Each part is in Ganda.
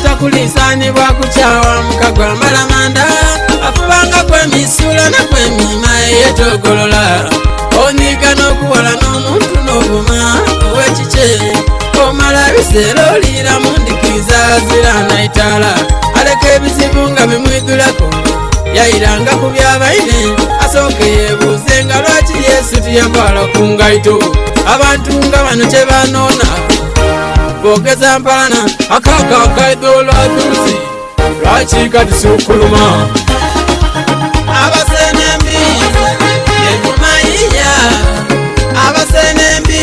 takulisani bwakuchawa mukagwa malamanda afubanga kwemisula nakwemima eyetogolola onika n'okuwala n'omuntu n'obuma ow'ekike omala biseera oliira mundikiriza zirana itaala aleka ebizibu nga bimwidulako yayiranga ku byabaine asooke yeebuuze nga lwaki Yesu tiyakwala ku ngaito abantu nga bano kye banoona boogeza mpalana akaka akaito lwatuuzi lwaki kati sukuluma abasenembi egumayiya abasenembi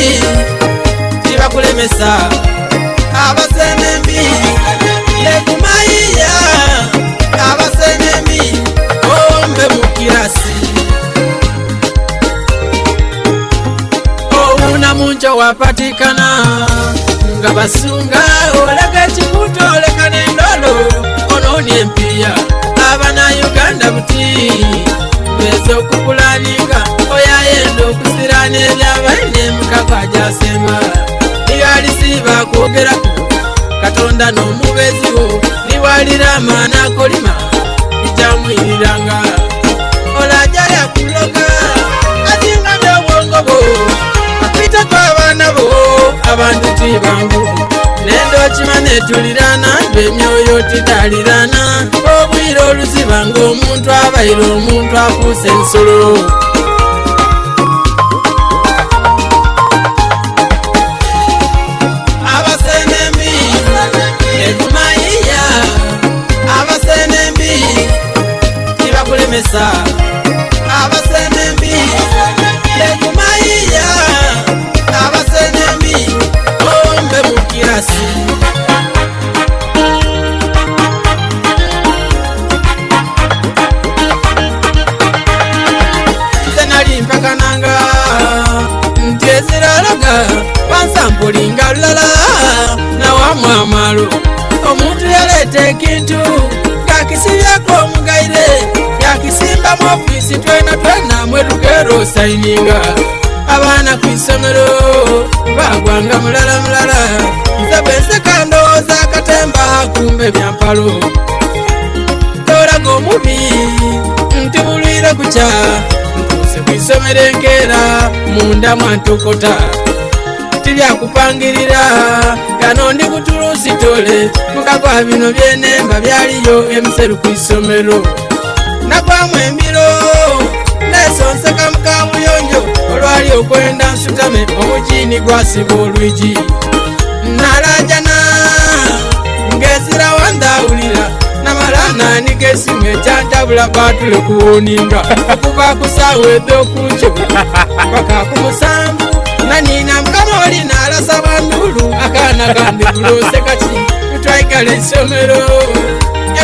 tibakulemesa abasenembi egumayiya abasenembi ombe mukirasi ouna munjo wapatikana nga basunga oleka ekikuta oleka n'endolo onoonye empiya abana Uganda buti beza okukulaninga oyayenda okusirana ebyabaine mukaka ajasemba nigalisiba kwogerako Katonda n'omubeziwo niwalira amaana akolima ijamwiriranga olaja yakuloga azinga byobwongo bwo apita kw'abaana bo abantu tibangu nendo kimane tulirana bemyoyo tidalirana obwire oluziba ng'omuntu abaire omuntu afuuse ensolo abasenembi egumayiya abasenembi tibakulemesa abasenembi egumayiya abasenembi ombe mukirasi zenali mpakananga nti eziralaga wansampulinga lulala nawamwamalo omuntu yaleeta ekintu kakisibyako omugaire yakisimba mu ofiisi twena mwedukero osayininga abaana ku isomero bagwanga mulala nze bwenseka ndowooza akatemba kumbe byampalo toraga omubi nti bulwire kukya ntuuse ku isomero enkeera munda mwantokota tibyakupangirira gano ndi kutulusitole mukagwa bino byenemba byaliyo emuseru ku isomero nagwamu embiro nesonseka mukabuyonjo olwali okwenda nsutame omujini gwasiba olwigi nalajana ngezira wandawulira namala niga esimu ekyanjabula batule kuwoninga okuva kusaawa ed'okunkyo paka ku musanvu nanina mukama oli nalasa bandulu akaana kambe kulose kati kutwaigala essomero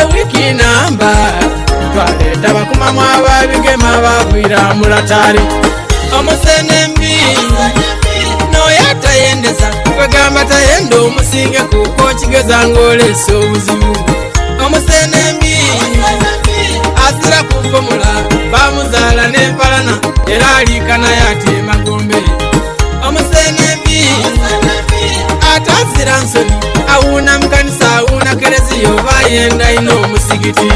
ewiki namba twaleeta bakumamu ababigema abagwira mulatali omusenembi noyo tayendeza kwegamba tayenda omusinge kuko kigeza ng'olesa obuzibu omusenembi asira kuvumula bamuzaala n'empalana era aliikana yate magombe omusenembi atazira nsoni awuuna mukanisa awuuna kereziyo bayenda ino omusigiti